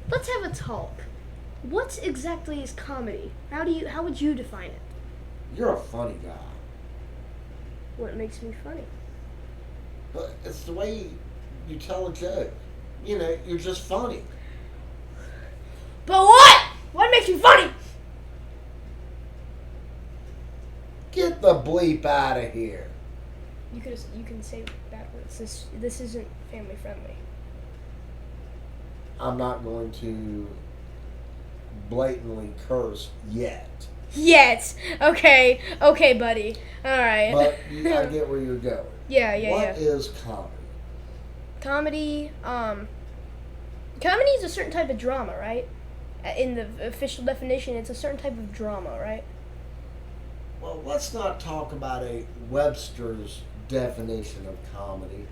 let's have a talk. What exactly is comedy? How would you define it? You're a funny guy. What makes me funny? But it's the way you tell a joke. You know, you're just funny. But what? What makes me funny? Get the bleep out of here. You can say bad words. This isn't family friendly. I'm not going to blatantly curse yet. Yes. Okay, buddy. All right. But I get where you're going. Yeah. What is comedy? Comedy? Comedy is a certain type of drama, right? In the official definition, it's a certain type of drama, right? Well, let's not talk about a Webster's definition of comedy.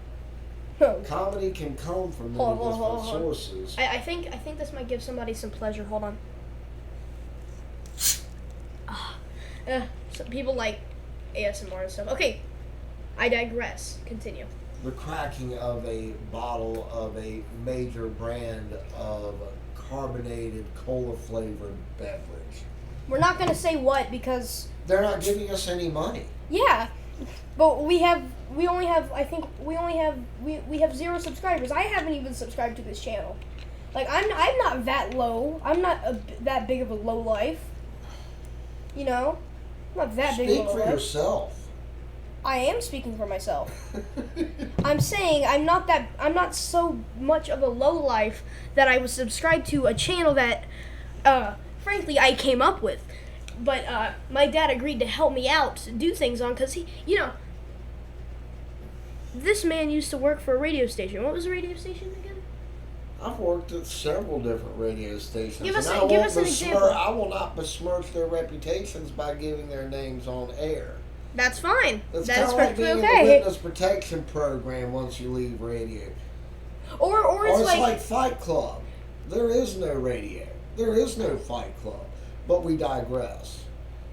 Comedy can come from many different sources. I think this might give somebody some pleasure. Hold on. Some people like ASMR and stuff. Okay, I digress. Continue. The cracking of a bottle of a major brand of carbonated cola-flavored beverage. We're not gonna say what because they're not giving us any money. Yeah, but we have 0 subscribers. I haven't even subscribed to this channel. Like I'm not that low. I'm not that big of a low life. You know, I'm not that big of a low life. Speak for yourself. I am speaking for myself. I'm saying I'm not so much of a low life that I was subscribed to a channel that, frankly, I came up with. But my dad agreed to help me out to do things on because this man used to work for a radio station. What was the radio station again? I've worked at several different radio stations. Give us an example. I will not besmirch their reputations by giving their names on air. That's fine. That's That is kind of perfectly like being okay. in the witness protection program once you leave radio. Or it's like Fight Club. There is no radio. There is no Fight Club. But we digress.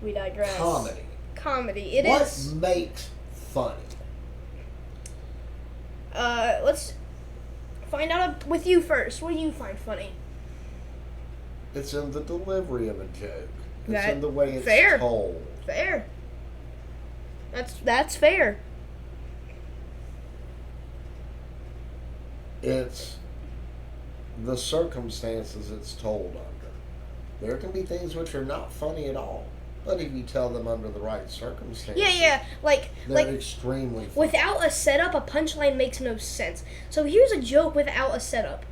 We digress. Comedy. It what is. What makes funny? Let's find out with you first. What do you find funny? It's in the delivery of a joke. It's in the way it's told. Fair. That's fair. It's the circumstances it's told under. There can be things which are not funny at all, but if you tell them under the right circumstances, they're extremely funny. Without a setup, a punchline makes no sense. So here's a joke without a setup.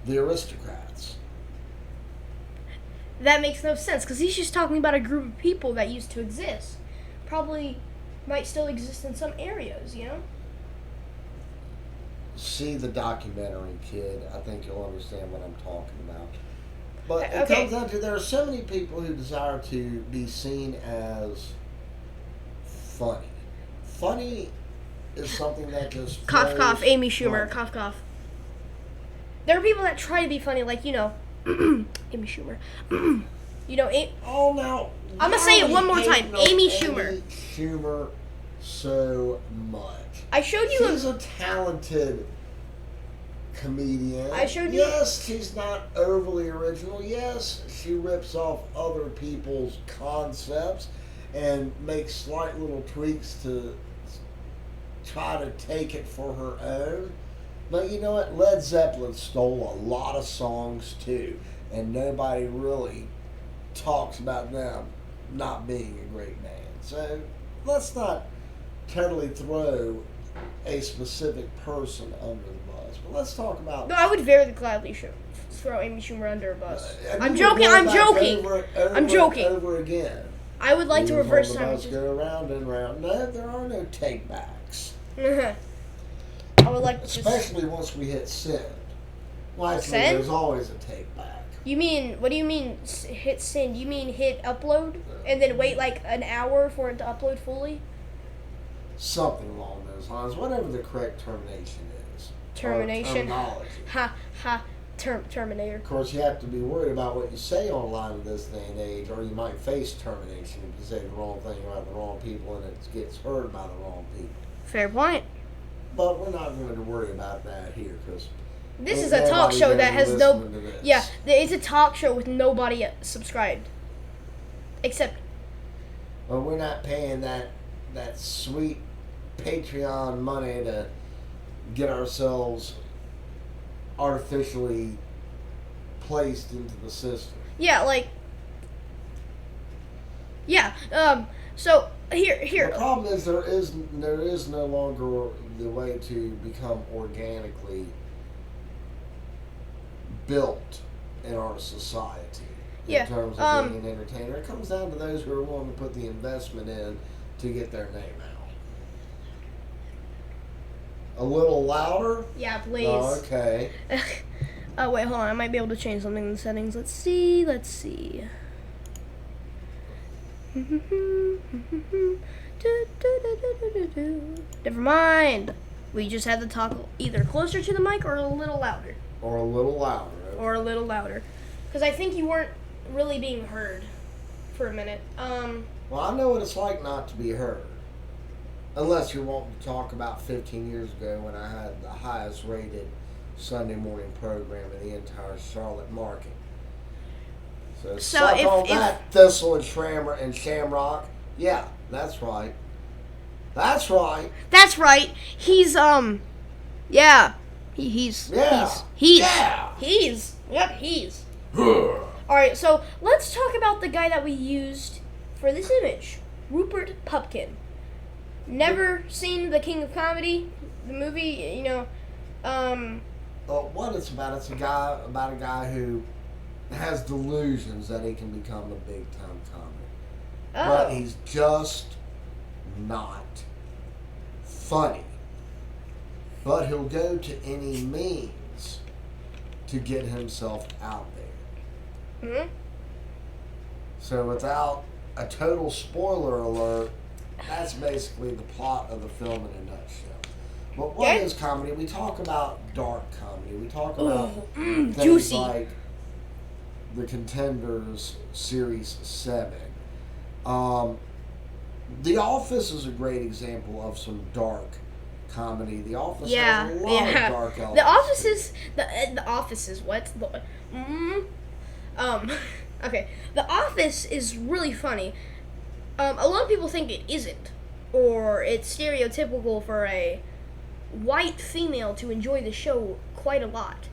The Aristocrats. That makes no sense because he's just talking about a group of people that used to exist. Probably might still exist in some areas, you know? See the documentary, kid. I think you'll understand what I'm talking about. But it comes down to there are so many people who desire to be seen as funny. Funny is something that just cough, Amy Schumer, cough. There are people that try to be funny, like, Amy Schumer. now I'm gonna say it one more time. Amy Schumer. Amy Schumer so much. I showed you. She's a talented comedian. I showed you. Yes, she's not overly original. Yes, she rips off other people's concepts and makes slight little tweaks to try to take it for her own. But you know what? Led Zeppelin stole a lot of songs too, and nobody really talks about them not being a great band. So let's not totally throw a specific person under the bus. But let's talk about... No, I would very gladly throw Amy Schumer under a bus. I'm joking. Over again. I would like to reverse time. The bus go round and round. No, there are no take-backs. I would like to especially once we hit send. Well, actually, there's always a take-back. What do you mean hit send? You mean hit upload and then wait like an hour for it to upload fully? Something along those lines. Whatever the correct termination is. Termination. Terminology. Terminator. Of course, you have to be worried about what you say online in this day and age, or you might face termination if you say the wrong thing about the wrong people and it gets heard by the wrong people. Fair point. But we're not going to worry about that here because This Ain't is a talk nobody show gonna that be has no. listening to this. Yeah, it's a talk show with nobody subscribed, except. Well, we're not paying that sweet Patreon money to get ourselves artificially placed into the system. Yeah, like. Yeah. So here. The problem is there is no longer the way to become organically built in our society Yeah, in terms of being an entertainer. It comes down to those who are willing to put the investment in to get their name out. A little louder? Yeah, please. Oh, okay. Oh wait, hold on. I might be able to change something in the settings. Let's see. Never mind. We just had to talk either closer to the mic or a little louder. Or a little louder. Okay. Or a little louder. Because I think you weren't really being heard for a minute. Well, I know what it's like not to be heard. Unless you're wanting to talk about 15 years ago when I had the highest rated Sunday morning program in the entire Charlotte market. So suck on that, Thistle and Shamrock. Yeah, that's right. That's right. That's right. He's yeah. He's Alright, so let's talk about the guy that we used for this image. Rupert Pupkin. Never seen The King of Comedy, the movie, you know. What it's about a guy who has delusions that he can become a big time comic. Oh. But he's just not funny. But he'll go to any means to get himself out there. Mm-hmm. So without a total spoiler alert, that's basically the plot of the film in a nutshell. But what is comedy? We talk about dark comedy. We talk about things juicy. like The Contenders Series 7. The Office is a great example of some dark comedy. The Office has a lot of dark elements. The Office is what? Okay. The Office is really funny. A lot of people think it isn't, or it's stereotypical for a white female to enjoy the show quite a lot.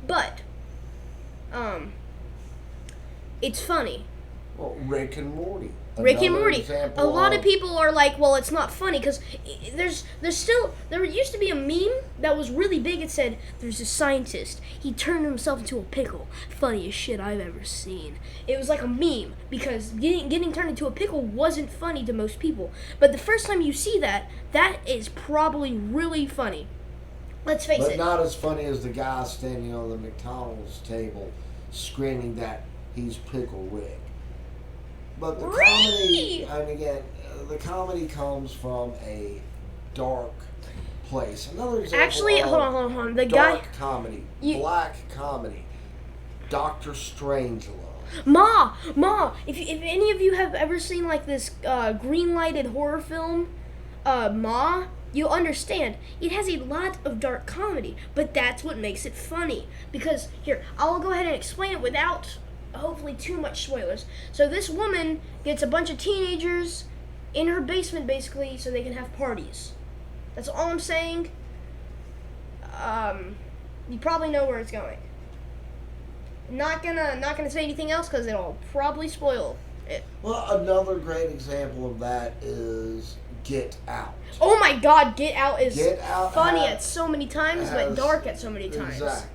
But, it's funny. Well, Rick and Morty. Rick and Morty. A lot of people are like, well, it's not funny because there used to be a meme that was really big. It said, there's a scientist. He turned himself into a pickle. Funniest shit I've ever seen. It was like a meme because getting turned into a pickle wasn't funny to most people. But the first time you see that is probably really funny. Let's face it. But not as funny as the guy standing on the McDonald's table screaming that he's Pickle Rick. But the comedy, and again, the comedy comes from a dark place. Another example. Actually, hold on. The dark guy. comedy, black comedy, Dr. Strangelove. Ma, if any of you have ever seen like this green lighted horror film, Ma, you'll understand. It has a lot of dark comedy, but that's what makes it funny. Because here, I'll go ahead and explain it without hopefully too much spoilers. So this woman gets a bunch of teenagers in her basement basically so they can have parties. That's all I'm saying. You probably know where it's going. Not gonna say anything else because it'll probably spoil it. Well, another great example of that is Get Out. Oh my God, Get Out is funny at so many times, but dark at so many times. Exactly.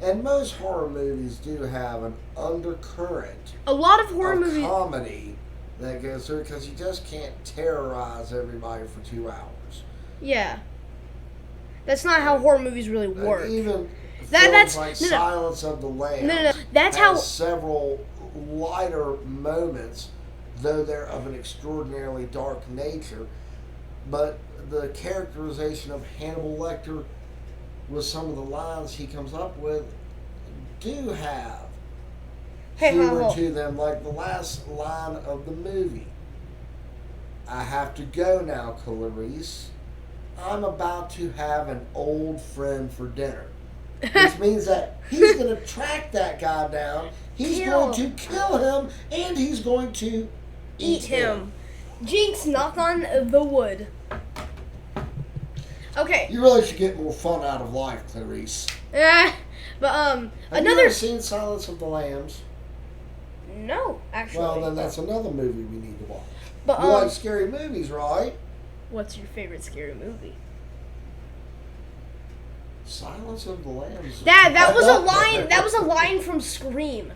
And most horror movies do have an undercurrent. A lot of horror movies. Comedy that goes through because you just can't terrorize everybody for 2 hours. Yeah. That's not how horror movies really work. And even films like Silence of the Lambs. No. That's how several lighter moments, though they're of an extraordinarily dark nature. But the characterization of Hannibal Lecter with some of the lines he comes up with do have humor to them, like the last line of the movie. I have to go now, Clarice. I'm about to have an old friend for dinner. which means that he's going to track that guy down. He's Kill. going to kill him, and he's going to Eat him. Jinx, knock on the wood. Okay. You really should get more fun out of life, Clarice. But Have you another. ever seen Silence of the Lambs? No, actually. Well, then that's another movie we need to watch. But You like scary movies, right? what's your favorite scary movie? Silence of the Lambs. That was a line. That was a line from Scream.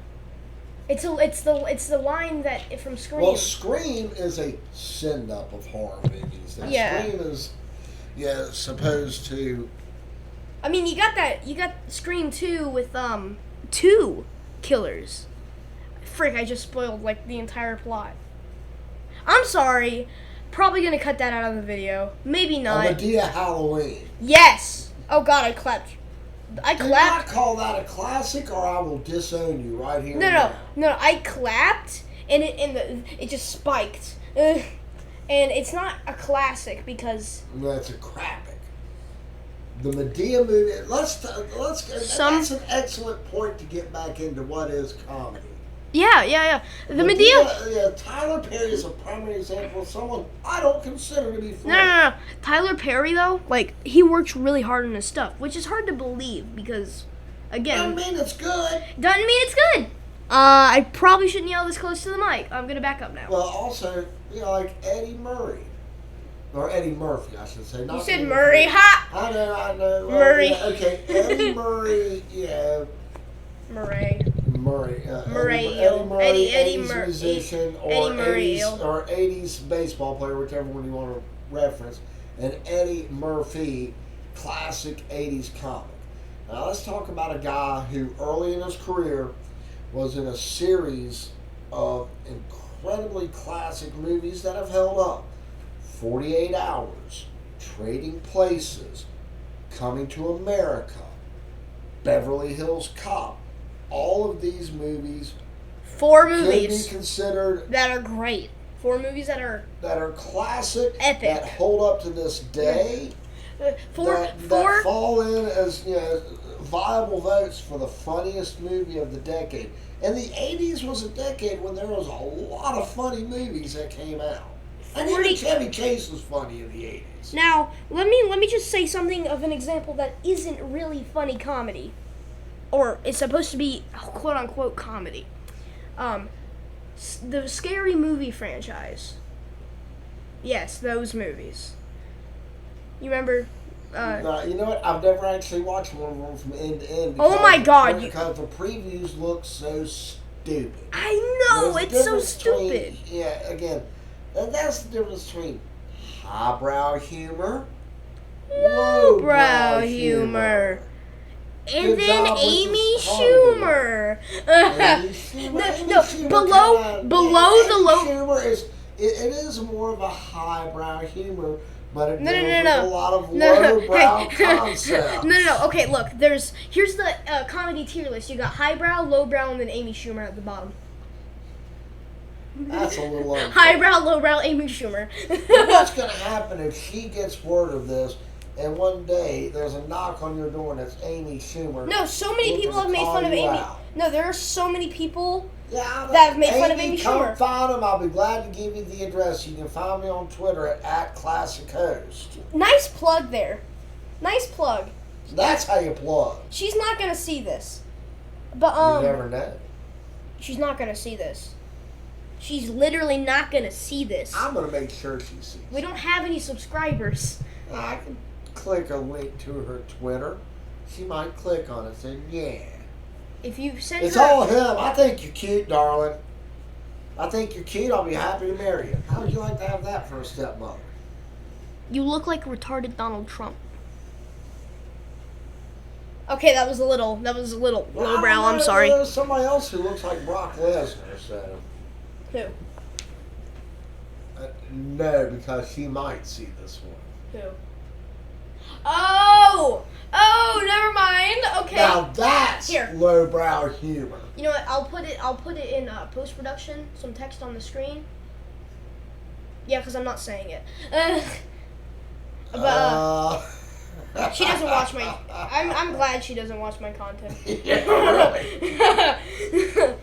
It's the line that from Scream. Well, Scream is a send up of horror movies. Now, Yeah. Scream is supposed to. I mean, you got Scream 2 with 2 killers. Frick, I just spoiled like the entire plot. I'm sorry. Probably gonna cut that out of the video. Maybe A not. Medea Halloween. Yes. Oh God, I clapped. I Do clapped. not call that a classic, or I will disown you right here. No. I clapped, and it just spiked. And it's not a classic because That's a crappy. The Medea movie. Let's. That's an excellent point to get back into what is comedy. yeah. The Medea. Yeah, Tyler Perry is a primary example of someone I don't consider to be funny. No. Tyler Perry though, like he works really hard on his stuff, which is hard to believe because, again, I mean, it's good. doesn't mean it's good. I probably shouldn't yell this close to the mic. I'm gonna back up now. Well, also, like Eddie Murray. Or Eddie Murphy, I should say. Not You said Eddie Murray, ha! I know. Well, Murray. Yeah, okay, Eddie Murray, Murray. Murray. Murray. Eddie Murray, Eddie 80s Murray. musician, or Eddie Murray. 80s baseball player, whichever one you want to reference. And Eddie Murphy, classic 80s comic. Now let's talk about a guy who early in his career was in a series of incredibly classic movies that have held up. 48 Hours, Trading Places, Coming to America, Beverly Hills Cop. All of these movies 4 could movies be considered that are great. 4 movies that are classic, epic. that hold up to this day, four. that fall in as viable votes for the funniest movie of the decade. And the 80s was a decade when there was a lot of funny movies that came out. And even Chevy Chase was funny in the 80s. Now, let me just say something of an example that isn't really funny comedy. Or it's supposed to be quote unquote comedy. The Scary Movie franchise. Yes, those movies. You remember? You know what? I've never actually watched one of them from end to end. Oh my God, Because the previews look so stupid. I know, There's a it's so difference between- stupid. Again, and that's the difference between highbrow humor, Lowbrow humor. And Good then job with Amy this Schumer. Amy Schumer. No, Amy Schumer below Amy the low. Schumer is it is more of a highbrow humor, but it No. deals with a lot of lowbrow concepts. No. Okay, look. Here's the comedy tier list. You got highbrow, lowbrow, and then Amy Schumer at the bottom. That's a little unfair. Highbrow, lowbrow, Amy Schumer. What's going to happen if she gets word of this, and one day there's a knock on your door and it's Amy Schumer? No, so many looking people to have made call fun of you Amy. out. No, there are so many people. Yeah, that have made fun of Amy come Schumer. find them. I'll be glad to give you the address. You can find me on Twitter at Classic Host. Nice plug there. Nice plug. That's how you plug. She's not gonna see this, but You never know. she's not gonna see this. She's literally not gonna see this. I'm going to make sure she sees. We don't have any subscribers. I can click a link to her Twitter. She might click on it and say, yeah. If you send It's her, all him. I think you're cute, darling. I think you're cute. I'll be happy to marry you. How would you like to have that for a stepmother? you look like retarded Donald Trump. Okay, that was a little lowbrow. I'm sorry. There's somebody else who looks like Brock Lesnar, so. Who? No, because she might see this one. Who? Oh, never mind. Okay. Now that's Here. lowbrow humor. You know what? I'll put it in post production. Some text on the screen. Yeah, because I'm not saying it. But She doesn't watch my. I'm glad she doesn't watch my content. Yeah, really.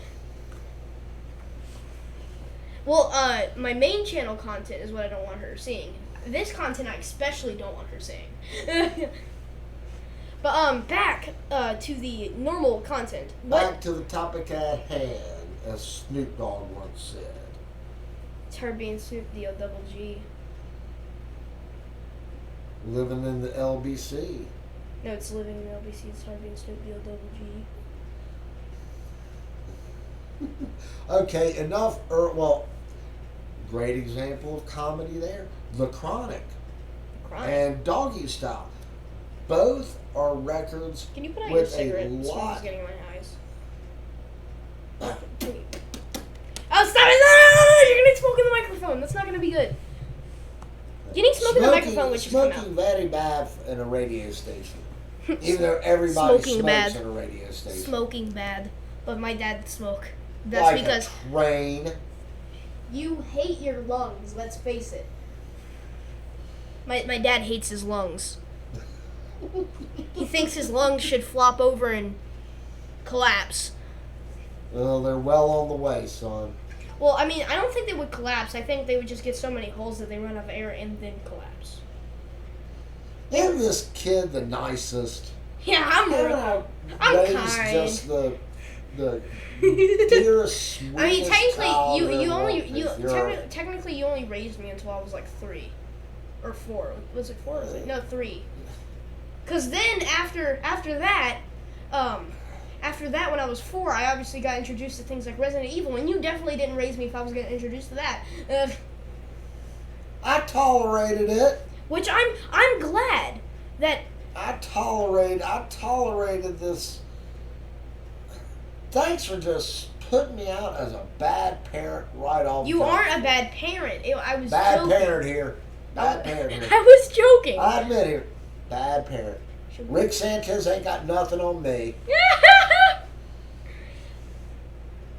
Well, my main channel content is what I don't want her seeing. This content I especially don't want her seeing. But back to the normal content. Back to the topic at hand, as Snoop Dogg once said. It's her being Snoop D-O-double G. Living in the LBC. No, it's living in LBC. It's her being Snoop D-O-double G. Okay, enough. Well, great example of comedy there. The Chronic and Doggy Style. Both are records Can you put out your with cigarette? a This one's lot. getting in my eyes. Oh, stop it! No! You're gonna smoke in the microphone. That's not gonna be good. Getting smoke in the microphone would just come out. Smoking very bad in a radio station. Even though everybody Smoking smokes bad. in a radio station. Smoking bad, but my dad smoke. That's like because a train. you hate your lungs. Let's face it. My dad hates his lungs. He thinks his lungs should flop over and collapse. Well, they're well on the way, son. Well, I mean, I don't think they would collapse. I think they would just get so many holes that they run out of air and then collapse. Isn't this kid the nicest? Yeah, I'm Ray's kind. just the dearest, sweetest I mean, child technically, in the technically you only raised me until I was like 3 or 4. Was it 4? Or was it? No, 3. Cause then after that, when I was 4, I obviously got introduced to things like Resident Evil, and you definitely didn't raise me if I was getting introduced to that. I tolerated it. Which I'm glad that I tolerated this. Thanks for just putting me out as a bad parent right off. you the aren't a bat. bad parent. I was Bad joking. parent here. Bad parent here. I was joking. I admit it. Bad parent. Rick Sanchez ain't got nothing on me.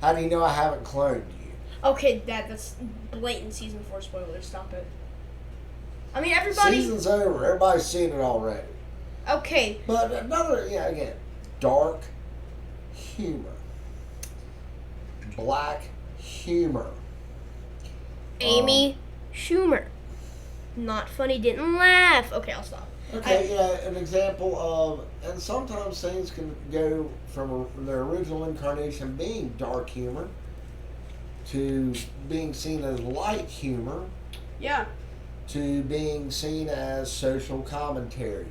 How do you know I haven't cloned you? Okay, that's blatant season 4 spoilers. Stop it. I mean, everybody. Season's over. Everybody's seen it already. Okay. But another, again, dark humor. Black humor. Amy Schumer. Not funny, didn't laugh. Okay, I'll stop. Okay, an example of, and sometimes things can go from their original incarnation being dark humor to being seen as light humor Yeah. to being seen as social commentary.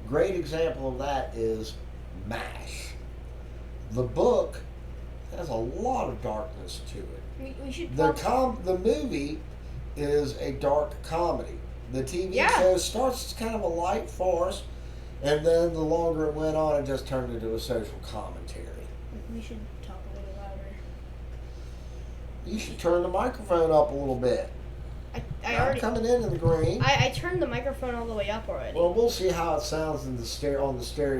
Great example of that is MASH. The book has a lot of darkness to it. We should. The movie is a dark comedy. The TV show starts as kind of a light farce, and then the longer it went on, it just turned into a social commentary. We should talk a little louder. You should turn the microphone up a little bit. I I'm already. coming in the green. I turned the microphone all the way up already. Well, we'll see how it sounds on the stereo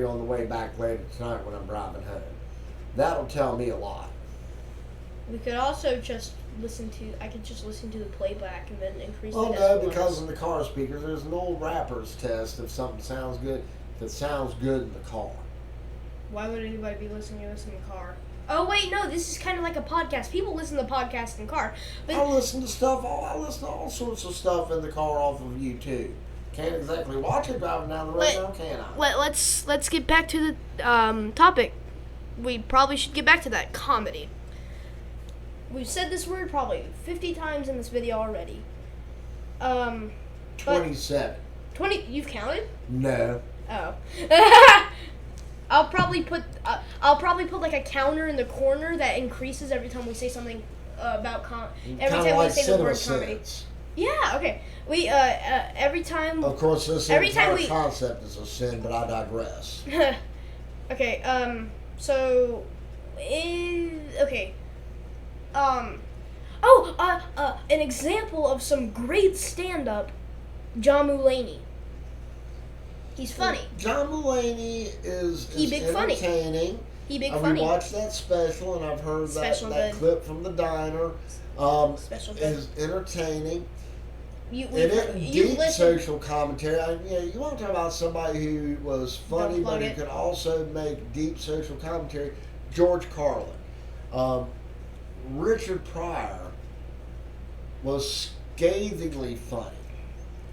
on the way back later tonight when I'm driving home. That'll tell me a lot. We could also just listen to. I could just listen to the playback and then increase. Oh the no, decibel because levels. in the car speakers, there's an old rapper's test if something sounds good. If it sounds good in the car. Why would anybody be listening to this in the car? Oh wait, no. This is kind of like a podcast. People listen to podcasts in the car, but I listen to all sorts of stuff in the car off of YouTube. Can't exactly watch it driving down the road now, can I? let's get back to the topic. We probably should get back to that comedy. We've said this word probably 50 times in this video already. 27. 20. You've counted? No. Oh. I'll probably put like a counter in the corner that increases every time we say something about every Kinda time like we say the word Cinema comedy. Sins. Yeah. Okay. We every time. Of course, this Every time entire we- concept is a sin, but I digress. Okay. So. Okay. An example of some great stand-up. John Mulaney. He's funny. John Mulaney is big funny. entertaining. He big We funny. watched that special, and I've heard that Special that good. clip from the diner. Special good. Is entertaining. You deep listen. social commentary. You want to talk about somebody who was funny, Don't but plug who it. could also make deep social commentary? George Carlin. Richard Pryor was scathingly funny.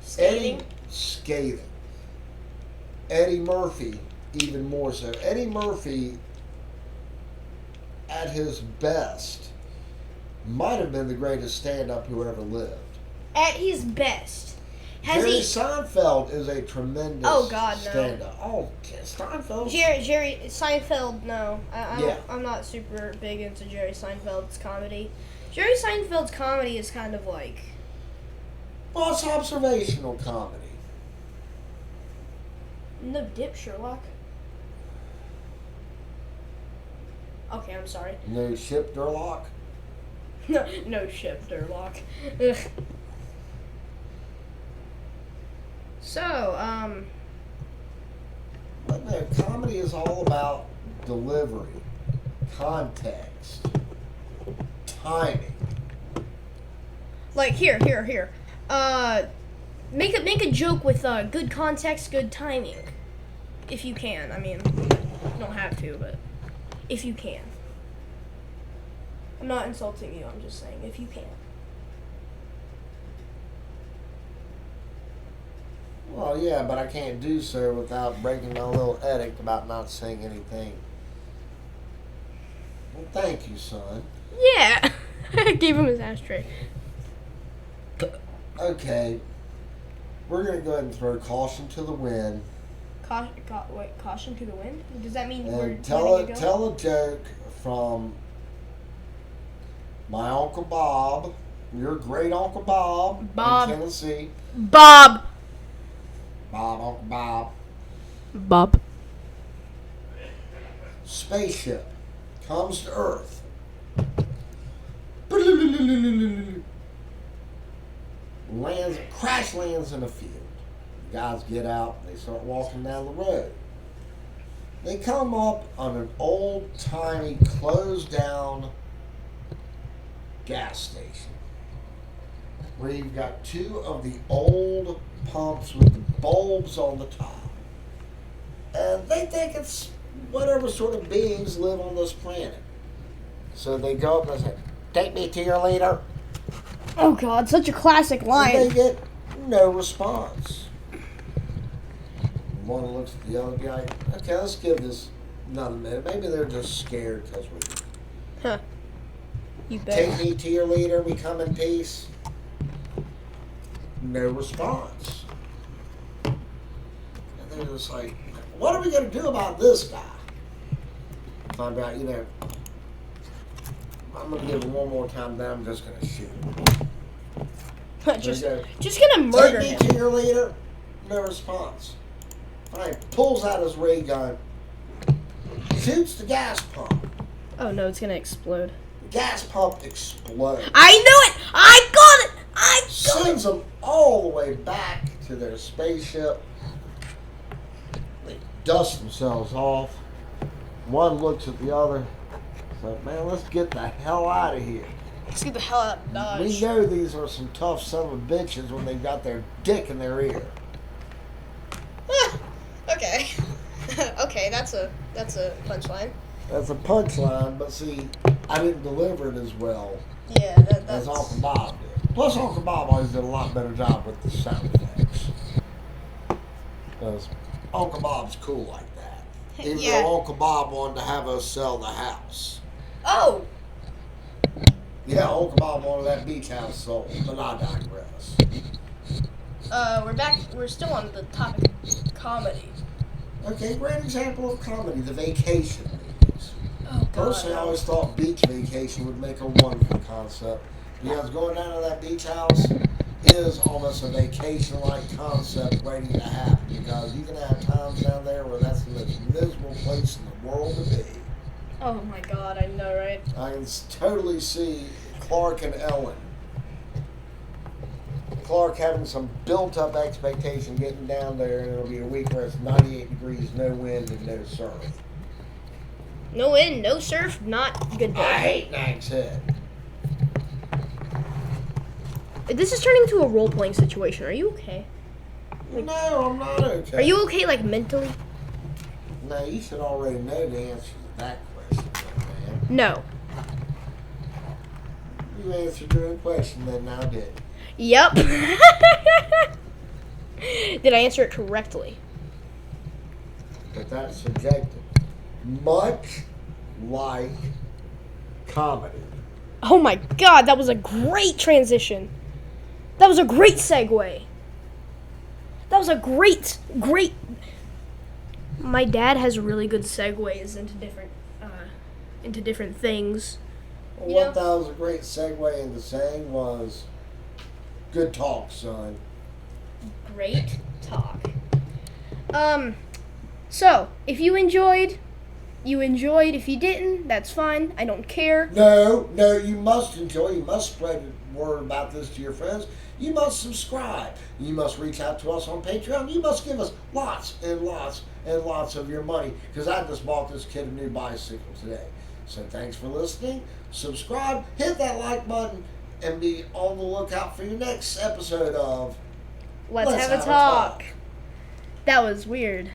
Skating. Scathing. Eddie Murphy, even more so. Eddie Murphy, at his best, might have been the greatest stand-up who ever lived. At his best. Has Jerry he? Seinfeld is a tremendous Oh, God, no. stand-up. Oh, Seinfeld. Jerry Seinfeld. No, Yeah. I'm not super big into Jerry Seinfeld's comedy. Jerry Seinfeld's comedy is kind of like. Well, it's observational comedy. No dip, Sherlock. Okay, I'm sorry. No ship Durlock. No ship, Durlock. Ugh. So, But no, comedy is all about delivery, context, timing. like here. Make a joke with good context, good timing, if you can. I mean, you don't have to, but if you can. I'm not insulting you. I'm just saying if you can. Well, yeah, but I can't do so without breaking my little edict about not saying anything. Well, thank you, son. Yeah. I gave him his ashtray. Okay, we're gonna go ahead and throw caution to the wind Caution to the wind? Does that mean we're and letting it go? tell a joke from my Uncle Bob, your great Uncle Bob, Bob. in Tennessee. Bob. Uncle Bob. Bob. Spaceship comes to Earth. Crash lands in a field. The guys get out, they start walking down the road. They come up on an old timey closed down gas station where you've got two of the old pumps with the bulbs on the top. And they think it's whatever sort of beings live on this planet. So they go up and say, "Take me to your leader." Oh God, such a classic And line. they get no response. One looks at the other guy. Okay, let's give this another minute. Maybe they're just scared because we Huh. You take bet. me to your leader. We come in peace. No response. And they're just like, what are we going to do about this guy? Find out, I'm going to give him one more time, then I'm just going to shoot him. just gonna murder Take him. me to your leader. No response. Fine. Pulls out his ray gun. Shoots the gas pump. Oh no, it's gonna explode. The gas pump explodes. I knew it! I got it! I got it! Sends them all the way back to their spaceship. They dust themselves off. One looks at the other. It's like, man, let's get the hell out of here. Let's get the hell out of Dodge. We know these are some tough son of bitches when they've got their dick in their ear. Okay. Okay, that's a punchline. That's a punchline, but see, I didn't deliver it as well Yeah, as that's Uncle Bob did. Plus, Uncle Bob always did a lot better job with the sound effects. Because Uncle Bob's cool like that. Even Yeah. though Uncle Bob wanted to have us sell the house. Oh! Yeah, Uncle Bob wanted that beach house sold, but I digress. We're back. We're still on the topic of comedy. Okay, great example of comedy, the vacation movies. Oh God. Personally, I always thought beach vacation would make a wonderful concept. Because going down to that beach house is almost a vacation-like concept waiting to happen. Because you can have times down there where that's the most miserable place in the world to be. Oh my God, I know, right? I can totally see Clark and Ellen. Clark having some built-up expectation getting down there, and it'll be a week where it's 98 degrees, no wind, and no surf. No wind, no surf, not good I day. hate Nag's Head. This is turning into a role-playing situation. Are you okay? No, I'm not okay. Are you okay, like, mentally? No, you should already know the answer to that question, man. No. You answered your own question, then now did. Yep. Did I answer it correctly? But that's subjective. Much like comedy. Oh my god, that was a great transition. That was a great segue. That was a great. My dad has really good segues into different things. Well, You what know? that was a great segue into saying was, good talk, son. Great talk. So if you enjoyed, you enjoyed. If you didn't, that's fine. I don't care. No, you must enjoy. You must spread the word about this to your friends. You must subscribe. You must reach out to us on Patreon. You must give us lots and lots and lots of your money, because I just bought this kid a new bicycle today. So thanks for listening. Subscribe, hit that like button, and be on the lookout for your next episode of Let's have a talk. That was weird.